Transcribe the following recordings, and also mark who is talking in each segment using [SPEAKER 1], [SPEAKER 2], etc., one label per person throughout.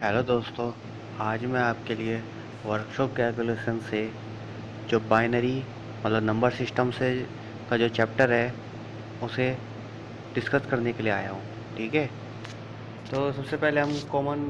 [SPEAKER 1] Hello दोस्तों, आज मैं आपके लिए वर्कशॉप कैलकुलेशन से जो बाइनरी मतलब नंबर सिस्टम से का जो चैप्टर है उसे डिस्कस करने के लिए आया हूँ। ठीक है, तो सबसे पहले हम कॉमन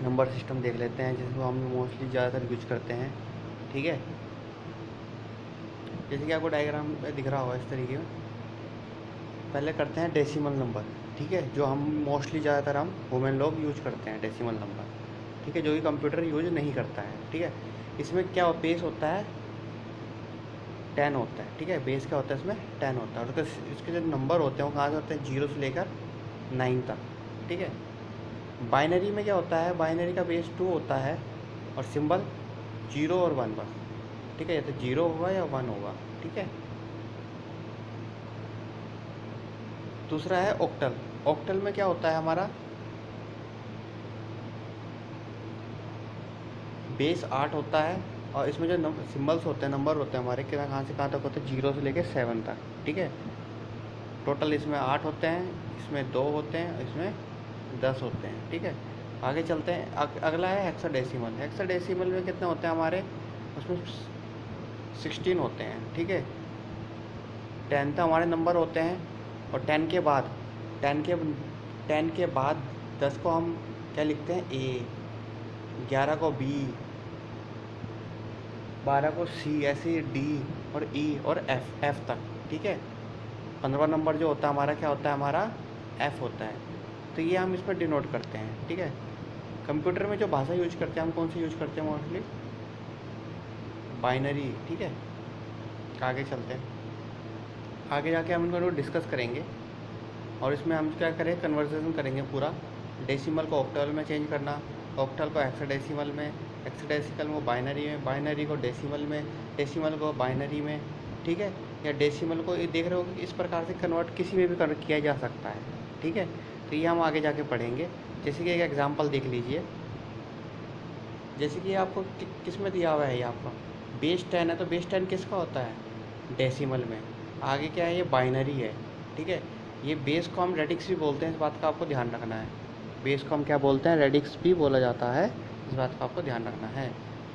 [SPEAKER 1] नंबर सिस्टम देख लेते हैं जिसको हम मोस्टली ज़्यादातर यूज करते हैं। ठीक है, जैसे कि आपको डायग्राम में दिख रहा होगा इस तरीके में। पहले करते हैं डेसिमल नंबर। ठीक है, जो हम मोस्टली ज़्यादातर हम वुमेन लोग यूज करते हैं डेसिमल नंबर। ठीक है, जो कि कंप्यूटर यूज नहीं करता है। ठीक है, इसमें क्या बेस होता है 10 होता है। ठीक है, बेस क्या होता है इसमें 10 होता है। और इसके जो नंबर होते हैं वो कहाँ से होते हैं 0 से लेकर 9 तक। ठीक है, बाइनरी में क्या होता है, बाइनरी का बेस 2 होता है और सिंबल 0 और 1 बस। ठीक है, या तो 0 होगा या 1 होगा। ठीक है, दूसरा है ऑक्टल। ऑक्टल में क्या होता है हमारा बेस 8 होता है और इसमें जो सिंबल्स होते हैं, नंबर होते हैं हमारे कहाँ से कहाँ तक होते हैं 0 से लेकर 7 तक। ठीक है, टोटल इसमें 8 होते हैं, इसमें 2 होते हैं, इसमें 10 होते हैं। ठीक है, आगे चलते हैं। अगला है हेक्साडेसिमल। हेक्साडेसिमल में कितने होते हैं हमारे, उसमें 16 होते हैं। ठीक है, 10 तो हमारे नंबर होते हैं और 10 के 10 के बाद 10 को हम क्या लिखते हैं ए, 11 को बी, 12 को सी, ऐसे डी और ई और एफ तक। ठीक है, 15वां नंबर जो होता है हमारा क्या होता है, हमारा एफ होता है। तो ये हम इसमें डिनोट करते हैं। ठीक है, कंप्यूटर में जो भाषा यूज करते हैं हम कौन सी यूज करते हैं मोस्टली, बाइनरी। ठीक है, आगे चलते हैं। आगे जाके हम इनको डिस्कस करेंगे और इसमें हम क्या करें, कन्वर्सेशन करेंगे पूरा। डेसिमल को ऑक्टल में चेंज करना, ऑक्टल को हेक्साडेसिमल में, हेक्साडेसिमल को बाइनरी में, बाइनरी को डेसिमल में, डेसिमल को बाइनरी में। ठीक है, या डेसिमल को ये देख रहे हो कि इस प्रकार से कन्वर्ट किसी में भी कन्वर्ट किया जा सकता है। ठीक है, तो ये हम आगे जाके पढ़ेंगे। जैसे कि एक एग्जांपल देख लीजिए, जैसे कि आपको किस में दिया हुआ है, ये आपका बेस 10 है तो बेस 10 किसका होता है, डेसिमल में। आगे क्या है, ये बाइनरी है। ठीक है, ये बेस को हम रेडिक्स भी बोलते हैं, इस बात का आपको ध्यान रखना है। बेस को हम क्या बोलते हैं, रेडिक्स भी बोला जाता है, इस बात का आपको ध्यान रखना है।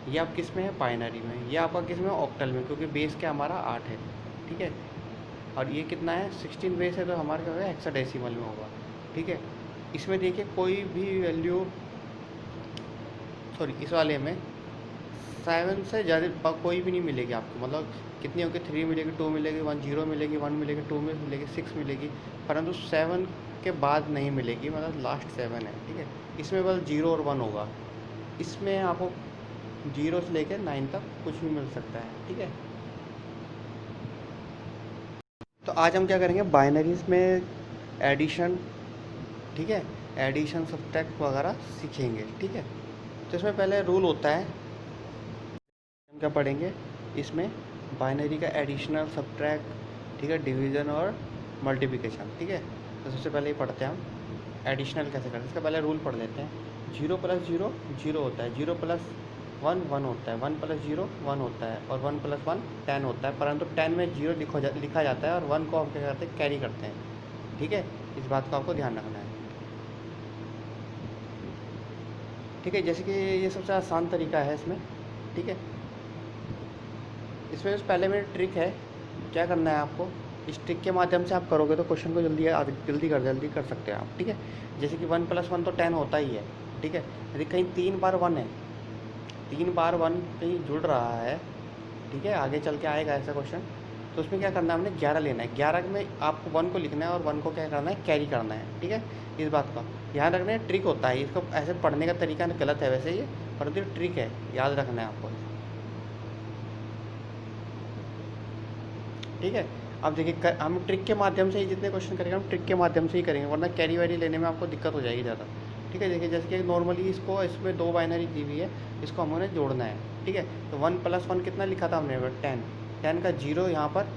[SPEAKER 1] ये आप किस में है, बाइनरी में। ये आपका किस में, ऑक्टल में, क्योंकि बेस क्या हमारा 8 है। ठीक है, और ये कितना है 16 बेस है तो हमारा क्या होगा, हेक्साडेसिमल में होगा। ठीक है, इसमें देखिए कोई भी वैल्यू, सॉरी इस वाले में 7 से ज़्यादा कोई भी नहीं मिलेगी आपको। मतलब कितनी होगी, 3 मिलेगी, 2 मिलेगी, 1 0 मिलेगी, 1 मिलेगी, 2 में मिलेगी, 6 मिलेगी, परंतु 7 के बाद नहीं मिलेगी, मतलब लास्ट 7 है। ठीक है, इसमें बस 0 और 1 होगा। इसमें आपको 0 से लेकर 9 तक कुछ भी मिल सकता है। ठीक है, तो आज हम क्या करेंगे, बाइनरीज में एडिशन। ठीक है, एडिशन सब्ट्रैक्ट वगैरह सीखेंगे। ठीक है, तो इसमें पहले रूल होता है, हम क्या पढ़ेंगे इसमें, बाइनरी का एडिशनल, सब्ट्रैक्ट। ठीक है, डिवीज़न और मल्टीप्लिकेशन। ठीक है, तो सबसे पहले ये पढ़ते हैं हम एडिशनल कैसे करते हैं। इसका पहले रूल पढ़ लेते हैं। 0 + 0 0 होता है, 0 + 1 1 होता है, 1 + 0 1 होता है और 1 + 1 10 होता है। परंतु 10 में 0 लिखा जाता है और 1 को हम क्या करते हैं, कैरी करते हैं। ठीक है, इस बात का आपको ध्यान रखना है। ठीक है, जैसे कि ये सबसे आसान तरीका है इसमें। ठीक है, इसमें पहले में ट्रिक है, क्या करना है आपको, इस ट्रिक के माध्यम से आप करोगे तो क्वेश्चन को जल्दी कर सकते हैं आप। ठीक है, जैसे कि 1 + 1 तो 10 होता ही है। ठीक है, यदि कहीं 3 बार 1 है, 3 बार 1 कहीं जुड़ रहा है, ठीक है, आगे चल के आएगा ऐसा क्वेश्चन, तो उसमें क्या करना है, हमने 11 लेना है। 11 में आपको 1 को लिखना है और 1 को क्या करना है, कैरी करना है। ठीक है, इस बात का ध्यान रखना है। ट्रिक होता है, इसको ऐसे पढ़ने का तरीका गलत है वैसे ये, परंतु ट्रिक है, याद रखना है आपको। ठीक है, अब देखिए हम ट्रिक के माध्यम से ही जितने क्वेश्चन करेंगे हम ट्रिक के माध्यम से ही करेंगे, वरना कैरी वैरी लेने में आपको दिक्कत हो जाएगी ज़्यादा। ठीक है, देखिए जैसे कि नॉर्मली इसको, इसमें 2 बाइनरी दी हुई है, इसको हमने जोड़ना है। ठीक है, तो 1 + 1 कितना लिखा था हमने, 10। 10 का 0 यहाँ पर,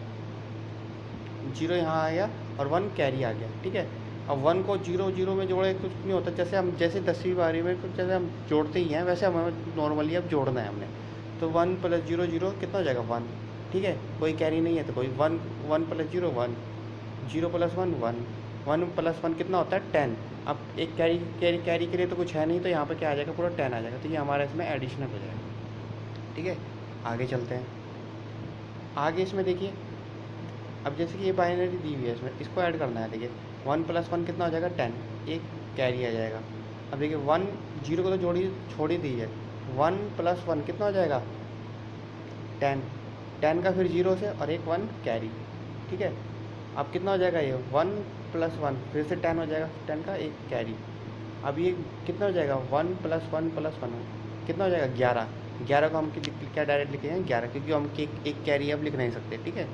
[SPEAKER 1] 0 यहाँ आया और 1 कैरी आ गया। ठीक है, अब 1 को 0 0 में जोड़े कुछ नहीं होता, जैसे 10वीं बारी में कुछ जैसे हम जोड़ते ही हैं वैसे हमें नॉर्मली अब जोड़ना है हमने। तो 1 + 0 0 कितना हो जाएगा, 1। ठीक है, कोई कैरी नहीं है तो कोई 1 1 + 0 1, 0 + 1 1, 1 + 1 कितना होता है 10। अब एक कैरी कैरी कैरी के लिए तो कुछ है नहीं, तो यहाँ पे क्या आ जाएगा, पूरा 10 आ जाएगा, तो ये हमारा इसमें एडिशनल हो जाएगा। ठीक है, आगे चलते हैं। आगे इसमें देखिए, अब जैसे कि ये बाइनरी दी हुई है, इसमें इसको ऐड करना है। देखिए 1 + 1 कितना हो जाएगा, 10, एक कैरी आ जाएगा। अब देखिए 1 0 को तो छोड़ ही दीजिए, 1 + 1 कितना हो जाएगा, 10, 10 का फिर 0 से और एक 1 कैरी। ठीक है, अब कितना हो जाएगा, ये 1 + 1 फिर से 10 हो जाएगा, 10 का एक कैरी। अब ये कितना हो जाएगा, 1 + 1 + 1 कितना हो जाएगा, 11। 11 को हम क्या डायरेक्ट लिखेंगे 11, क्योंकि हम एक कैरी अब लिख नहीं सकते। ठीक है,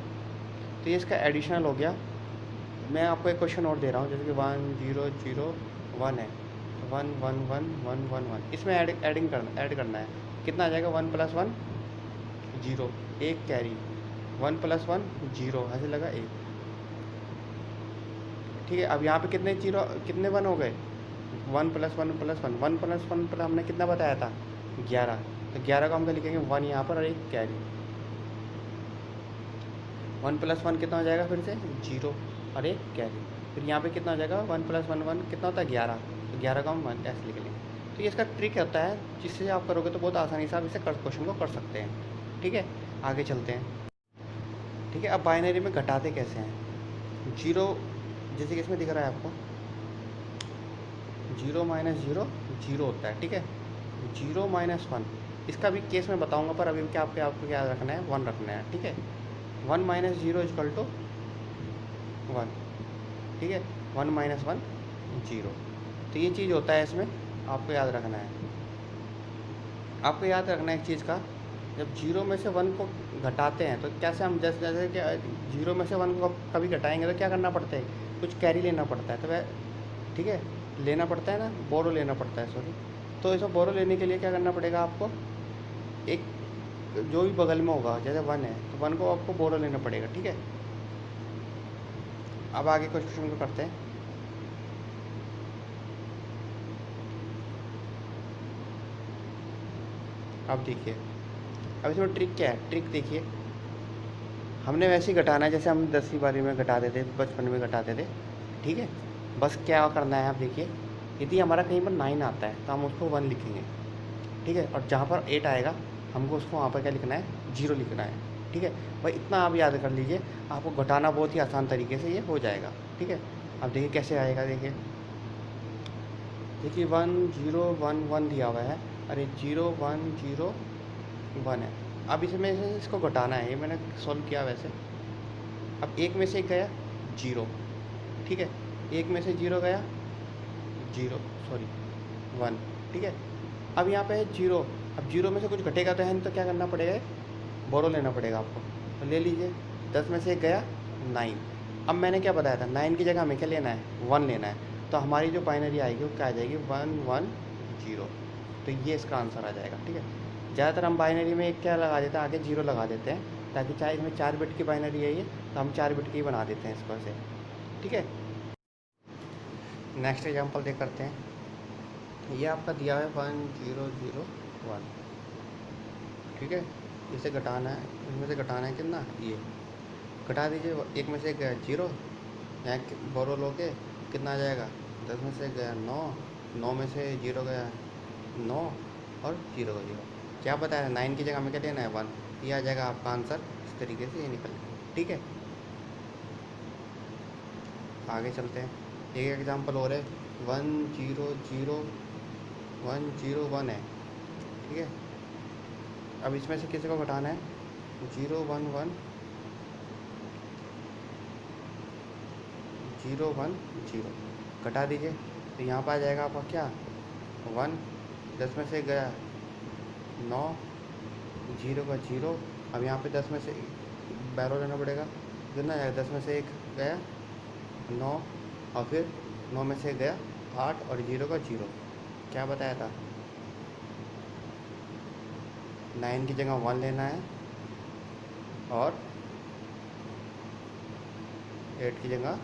[SPEAKER 1] तो ये इसका एडिशनल हो गया। मैं आपको एक क्वेश्चन और दे रहा हूँ, जैसे कि 1 0 0 1 है, 1 1 1 1 1 1, इसमें ऐड करना है। कितना आ जाएगा, 1 + 1 0, एक कैरी, 1 + 1 0, ऐसे लगा एक। ठीक है, अब यहाँ पे कितने जीरो कितने 1 हो गए, 1 + 1 + 1, 1 + 1 पर हमने कितना बताया था, 11, तो 11 को हम क्या लिखेंगे, 1 यहाँ पर और एक कैरी। 1 + 1 कितना हो जाएगा, फिर से 0 और एक कैरी। फिर यहाँ पे कितना हो जाएगा, 1 + 1 1 कितना होता है, 11, तो 11 का हम 1 ऐसे लिख लेंगे। तो ये इसका ट्रिक होता है, जिससे आप करोगे तो बहुत आसानी से आप इसे क्वेश्चन को कर सकते हैं। ठीक है, आगे चलते हैं। ठीक है, अब बाइनरी में घटाते कैसे हैं, जीरो, जैसे कि इसमें दिख रहा है आपको, 0 - 0 0 होता है। ठीक है, 0 - 1, इसका भी केस मैं बताऊंगा, पर अभी क्या आपको क्या रखना है, 1 रखना है। ठीक है, 1 - 0 = 1। ठीक है, 1 - 1 0, तो ये चीज़ होता है इसमें, आपको याद रखना है। आपको याद रखना है एक चीज़ का, जब 0 में से 1 को घटाते हैं तो कैसे हम, जैसे जैसे कि 0 में से 1 को कभी घटाएंगे तो क्या करना पड़ता है, कुछ कैरी लेना पड़ता है, तो वह ठीक है लेना पड़ता है ना, बोरो लेना पड़ता है, सॉरी। तो इसमें बोरो लेने के लिए क्या करना पड़ेगा आपको, एक जो भी बगल में होगा, जैसे 1 है तो 1 को आपको बोरो लेना पड़ेगा। ठीक है, अब आगे क्वेश्चन को करते हैं। अब देखिए, अब इसमें ट्रिक क्या है, ट्रिक देखिए, हमने वैसे ही घटाना है जैसे हम 10वीं 12वीं में घटाते थे, बचपन में घटाते थे। ठीक है, बस क्या करना है, आप देखिए, यदि हमारा कहीं पर 9 आता है तो हम उसको 1 लिखेंगे। ठीक है, और जहाँ पर 8 आएगा हमको उसको वहाँ पर क्या लिखना है, 0 लिखना है। ठीक है, भाई इतना आप याद कर लीजिए, आपको घटाना बहुत ही आसान तरीके से ये हो जाएगा। ठीक है, अब देखिए कैसे आएगा, देखिए देखिए 1 0 1 1 दिया हुआ है, अरे 0 1 0 1 है। अब इसमें से इसको घटाना है, ये मैंने सॉल्व किया वैसे। अब एक में से गया 0, ठीक है, एक में से 0 गया 0, सॉरी 1। ठीक है, अब यहाँ पे है 0, अब 0 में से कुछ घटेगा तो है नहीं, तो क्या करना पड़ेगा, बोरो लेना पड़ेगा आपको, तो ले लीजिए। 10 में से एक गया 9। अब मैंने क्या बताया था, 9 की जगह हमें क्या लेना है, 1 लेना है, तो हमारी जो बाइनरी आएगी वो क्या आ जाएगी, 1 1 0। तो ये इसका आंसर आ जाएगा। ठीक है, ज़्यादातर हम बाइनरी में एक क्या लगा देते हैं, आगे 0 लगा देते हैं, ताकि चाहे इसमें 4 बिट की बाइनरी है ये, तो हम 4 बिट की ही बना देते हैं इसको से। ठीक है, नेक्स्ट एग्जांपल देख करते हैं। ये आपका दिया है 1 0 0 1। ठीक है, इसे घटाना है, इसमें से घटाना है कितना, ये घटा दीजिए। एक में से गया 0, यहाँ बोरो लो के कितना आ जाएगा, 10 में से गया 9, 9 में से 0 गया 9 और 0 का 0। क्या बताया, 9 की जगह हमें क्या लेना है, 1। ये आ जाएगा आपका आंसर, इस तरीके से ये निकल जाएगा। ठीक है, आगे चलते हैं। एक एग्जांपल और है, 1 0 0 1 0 1 है। ठीक है, अब इसमें से किसी को घटाना है, 0 1 1 0 1 0, घटा दीजिए, तो यहाँ पर आ जाएगा आपका क्या, 1। 10 में से गया 9, 0 का 0। अब यहाँ पे 10 में से बैरो लेना पड़ेगा, कितना जाएगा, 10 में से एक गया 9, और फिर 9 में से गया 8 और 0 का 0। क्या बताया था, 9 की जगह 1 लेना है और 8 की जगह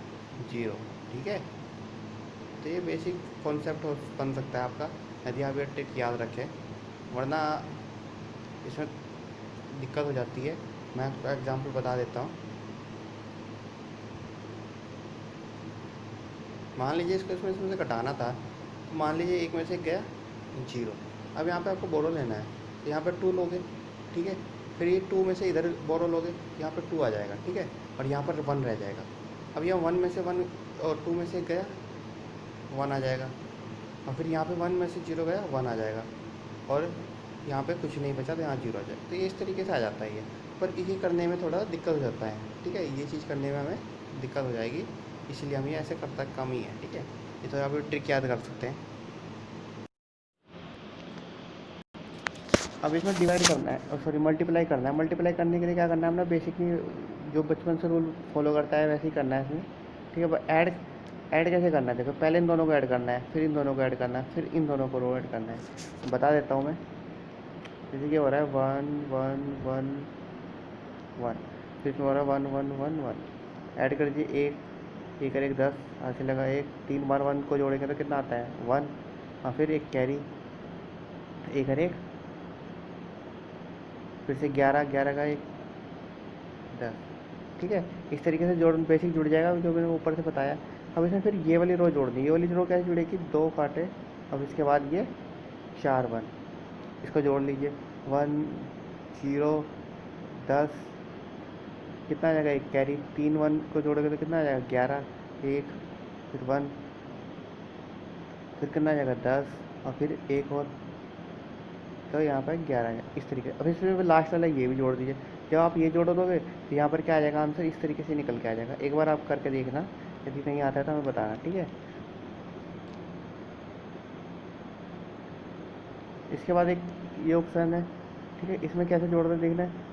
[SPEAKER 1] 0। ठीक है, तो ये बेसिक कॉन्सेप्ट बन सकता है आपका, यदि आप ये ट्रिक याद रखें, वरना इसमें दिक्कत हो जाती है। मैं आपको एग्जांपल बता देता हूँ। मान लीजिए इसको इसमें से घटाना था, तो मान लीजिए एक में से गया 0। अब यहाँ पे आपको बोरो लेना है, तो यहाँ पे 2 लोगे, ठीक है। फिर ये 2 में से इधर बोरो लोगे, यहाँ पे 2 आ जाएगा, ठीक है। और यहाँ पर 1 रह जाएगा। अब यहाँ 1 में से 1 और 2 में से गया 1 आ जाएगा। और फिर यहाँ पे 1 में से 0 गया 1 आ जाएगा। और यहाँ पे कुछ नहीं बचा तो यहाँ 0 आ जाएगा। तो ये इस तरीके से आ जाता है ये। पर ये करने में थोड़ा दिक्कत हो जाता है, ठीक है। ये चीज़ करने में हमें दिक्कत हो जाएगी, इसलिए हम ये ऐसे करता कम ही है, ठीक है। ये तो आप ट्रिक याद कर सकते हैं। अब इसमें डिवाइड करना है, और सॉरी मल्टीप्लाई करना है। मल्टीप्लाई करने के लिए क्या करना है हमने, बेसिकली जो बचपन से रूल फॉलो करता है वैसे ही करना है इसमें, ठीक है। अब ऐड कैसे करना है, देखो पहले इन दोनों को ऐड करना है, फिर इन दोनों को ऐड करना है, फिर इन दोनों को ऐड करना है। बता देता हूँ मैं। जैसे कि हो रहा है 1 1 1 1, फिर इसमें हो रहा है 1 1 1 1। ऐड कर दीजिए, एक और एक 10, ऐसे लगा एक 3 बार 1 को जोड़ेंगे तो कितना आता है 1। और फिर एक कैरी, एक और एक, फिर से 11 11 का एक 10, ठीक है। इस तरीके से जोड़ बेसिक जुड़ जाएगा जो मैंने ऊपर से बताया। अब इसमें फिर ये वाली रो जोड़नी है। ये वाली रो कैसे जुड़ेगी, 2 काटे, अब इसके बाद ये 4 1, इसको जोड़ लीजिए 1 0 10, कितना आ जाएगा एक कैरी, 3 1 को जोड़ोगे तो कितना आ जाएगा 11, एक, फिर 1, फिर कितना आ जाएगा 10, और फिर एक और, तो यहाँ पर 11 है इस तरीके। अब इसमें लास्ट वाला ये भी जोड़ दीजिए। जब आप ये जोड़ दोगे तो यहाँ पर क्या आ जाएगा आंसर, इस तरीके से निकल के आ जाएगा। एक बार आप करके देखना, यदि नहीं आता है तो हमें बताना, ठीक है। इसके बाद एक ये ऑप्शन है, ठीक है। इसमें कैसे जोड़ते देखना है।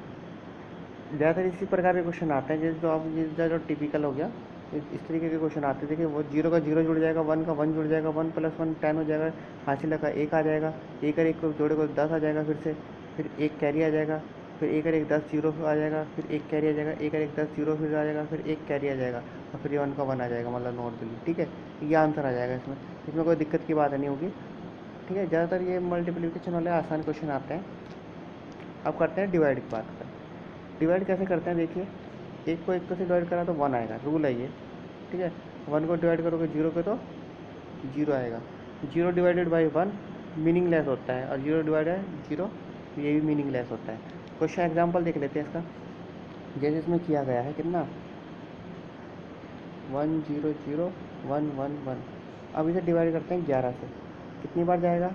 [SPEAKER 1] ज़्यादातर इसी प्रकार के क्वेश्चन आते हैं, जैसे जो आप जो टिपिकल हो गया, इस तरीके के क्वेश्चन आते हैं। देखिए वो 0 का 0 जुड़ जाएगा, 1 का 1 जुड़ जाएगा, 1 + 1 10 हो जाएगा, हासिल का 1 आ जाएगा, एक और एक को जोड़ेगा 10 आ जाएगा, फिर एक कैरी आ जाएगा, फिर एक और एक 10 0 आ जाएगा, फिर एक कैरी आ जाएगा, एक और एक 10 0 फिर आ जाएगा, फिर एक कैरी आ जाएगा, और फिर ये 1 का 1 आ जाएगा, मतलब नॉर्मली, ठीक है। ये आंसर आ जाएगा इसमें। इसमें कोई दिक्कत की बात नहीं होगी, ठीक है। ज़्यादातर ये मल्टीप्लिकेशन वाले आसान क्वेश्चन आते हैं। अब करते हैं डिवाइड की बात करते हैं। डिवाइड कैसे करते हैं, देखिए एक को एक को से डिवाइड करा तो 1 आएगा, रूल है ये, ठीक है। 1 को डिवाइड करोगे 0 पे तो 0 आएगा। 0 डिवाइडेड बाई 1 मीनिंगलेस होता है, और 0 डिवाइडेड 0 ये भी मीनिंगलेस होता है। क्वेश्चन एग्जांपल देख लेते हैं इसका। जैसे इसमें किया गया है कितना 1 0 0 1 1 1। अब इसे डिवाइड करते हैं 11 से, कितनी बार जाएगा।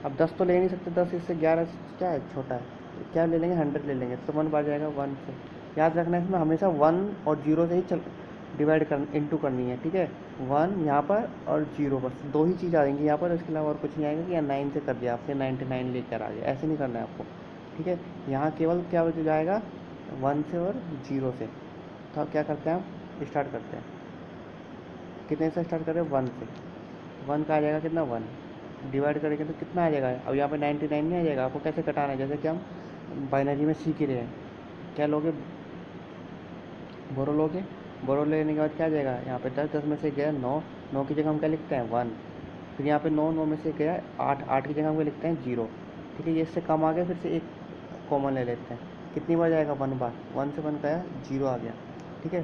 [SPEAKER 1] अब 10 तो ले नहीं सकते, 10 इससे 11 क्या है, छोटा है, क्या ले लेंगे 100 ले लेंगे, तो 1 बार जाएगा 1 से। याद रखना है इसमें हमेशा 1 और 0 से ही डिवाइड कर इंटू करनी है, ठीक है। 1 यहाँ पर और 0, बस दो ही चीज़ आएंगी यहाँ पर, इसके अलावा और कुछ नहीं आएगा कि 9 से कर दिया आपने 99 लेकर आ गया, ऐसे नहीं करना है आपको, ठीक है। यहाँ केवल क्या बच जाएगा 1 से और 0 से। तो अब क्या करते हैं, हम स्टार्ट करते हैं, कितने से स्टार्ट करें 1 से। 1 का आ जाएगा कितना 1, डिवाइड करेंगे तो कितना आ जाएगा। अब यहाँ पे 99 नहीं आ जाएगा, आपको कैसे कटाना है, जैसे कि हम बाइनरी में सीख ही रहे हैं। क्या लोगे, बोरो लोगे, बोरो लेने के बाद क्या आ जाएगा, यहाँ पे 10 10 में से गया 9, 9 की जगह हम क्या लिखते हैं 1। फिर यहाँ पे 9 9 में से गया 8, 8 की जगह हम क्या लिखते हैं 0, ठीक है। ये इससे कम आ गया, फिर से एक कॉमन ले लेते हैं, कितनी बार जाएगा 1 बार, 1 से 1 गया 0 आ गया, ठीक है।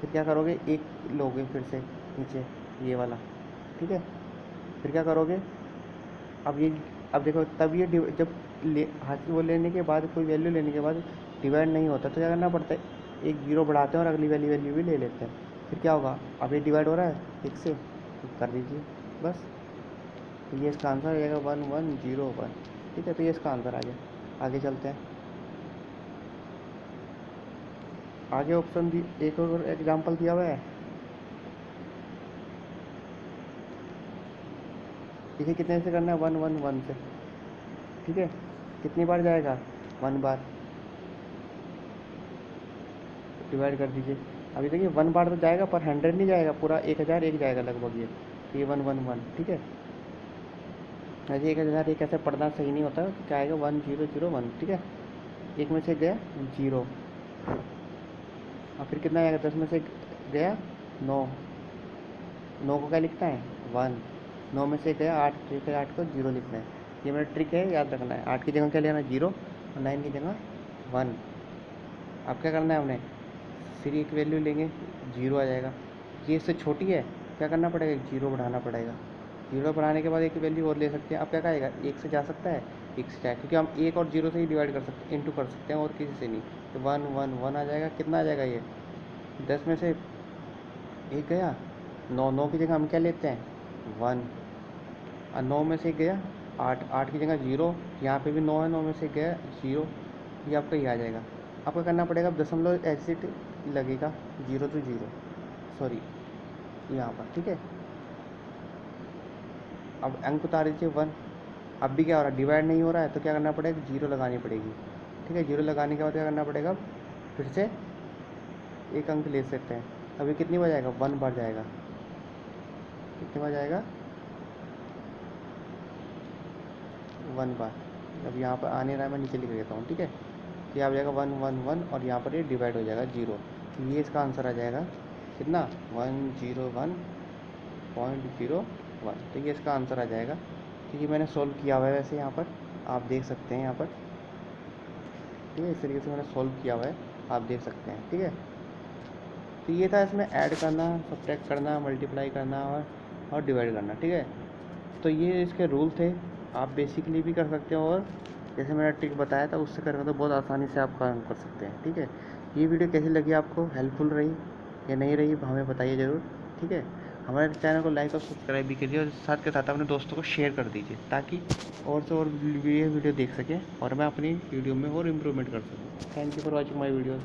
[SPEAKER 1] फिर क्या करोगे, एक लोगे फिर से नीचे ये वाला, ठीक है। फिर क्या करोगे, अब ये, अब देखो तब ये जब हाथ वो लेने के बाद, कोई वैल्यू लेने के बाद डिवाइड नहीं होता तो क्या करना पड़ता है, एक 0 बढ़ाते हैं और अगली वाली वैल्यू भी ले लेते हैं। फिर क्या होगा, अब ये डिवाइड हो रहा है एक से, तो कर दीजिए बस। तो ये इसका आंसर आ जाएगा 1 1 0 1, ठीक है। तो ये इसका आंसर आ गया। आगे चलते हैं, आगे ऑप्शन दी, एक और एग्जाम्पल दिया हुआ है। इसे कितने से करना है 1 1 1 से, ठीक है। कितनी बार जाएगा 1 बार, डिवाइड कर दीजिए। अभी देखिए 1 बार तो जाएगा पर 100 नहीं जाएगा, पूरा 1001 जाएगा लगभग ये 1 1 1, ठीक है। ऐसे 1001 ऐसे पढ़ना सही नहीं होता, तो क्या आएगा 1 0 0 1, ठीक है। एक में से गया 0, और फिर कितना आएगा 10 में से गया 9, 9 को क्या लिखता है 1, 9 में से गया 8, ठीक है 8 को 0 लिखना है। ये मेरा ट्रिक है, याद रखना है। 8 की जगह क्या लेना 0, और 9 की जगह 1। अब क्या करना है हमने, फिर एक वैल्यू लेंगे जीरो आ जाएगा। ये इससे छोटी है, क्या करना पड़ेगा, एक जीरो बढ़ाना पड़ेगा। जीरो बढ़ाने के बाद एक वैल्यू और ले सकते हैं। अब क्या कहेगा, एक से जा सकता है, एक से जाए, क्योंकि हम एक और जीरो से ही डिवाइड कर सकते हैं, इंटू कर सकते हैं और किसी से नहीं। तो वन वन वन आ जाएगा। कितना आ जाएगा ये, 10 में से एक गया, नौ, नौ की जगह हम क्या लेते हैं, वन। और 9 में से एक गया, आठ, आठ की जगह जीरो, यहाँ पे भी 9 है, 9 में से एक गया जीरो। ये आपका ये आ जाएगा। आपको करना पड़ेगा, अब दशमलव एग्जिट लगेगा, जीरो टू जीरो, सॉरी यहाँ पर, ठीक है। अब अंक उतार दीजिए 1। अब भी क्या हो रहा है, डिवाइड नहीं हो रहा है, तो क्या करना पड़ेगा, जीरो लगानी पड़ेगी, ठीक है। जीरो लगाने के बाद क्या करना पड़ेगा, अब फिर से एक अंक ले सकते हैं। अभी कितनी बार जाएगा, 1 बार जाएगा। कितनी बार जाएगा, 1 बार। अब यहाँ पर आने रहा है, मैं नीचे लिख देता हूँ, ठीक है। ये आ जाएगा 1 1 1 और यहाँ पर ये डिवाइड हो जाएगा जीरो। तो ये इसका आंसर आ जाएगा कितना, 101.01। तो ये इसका आंसर आ जाएगा। तो ये मैंने सॉल्व किया हुआ है वैसे यहाँ पर, आप देख सकते हैं यहाँ पर, ठीक है। इस तरीके से मैंने सॉल्व किया हुआ है, आप देख सकते हैं, ठीक है। तो ये था इसमें ऐड करना, सब्ट्रैक्ट करना, मल्टीप्लाई करना और डिवाइड करना, ठीक है। तो ये इसके रूल थे, आप बेसिकली भी कर सकते हो, और जैसे मैंने ट्रिक बताया था उससे करेंगे तो बहुत आसानी से आप काम कर सकते हैं, ठीक है। ये वीडियो कैसी लगी आपको, हेल्पफुल रही या नहीं रही, हमें बताइए ज़रूर, ठीक है। हमारे चैनल को लाइक और सब्सक्राइब भी कीजिए, और साथ के साथ अपने दोस्तों को शेयर कर दीजिए, ताकि और से और वीडियो देख सकें और मैं अपनी वीडियो में और इम्प्रूवमेंट कर सकूँ। Thank you for watching my video.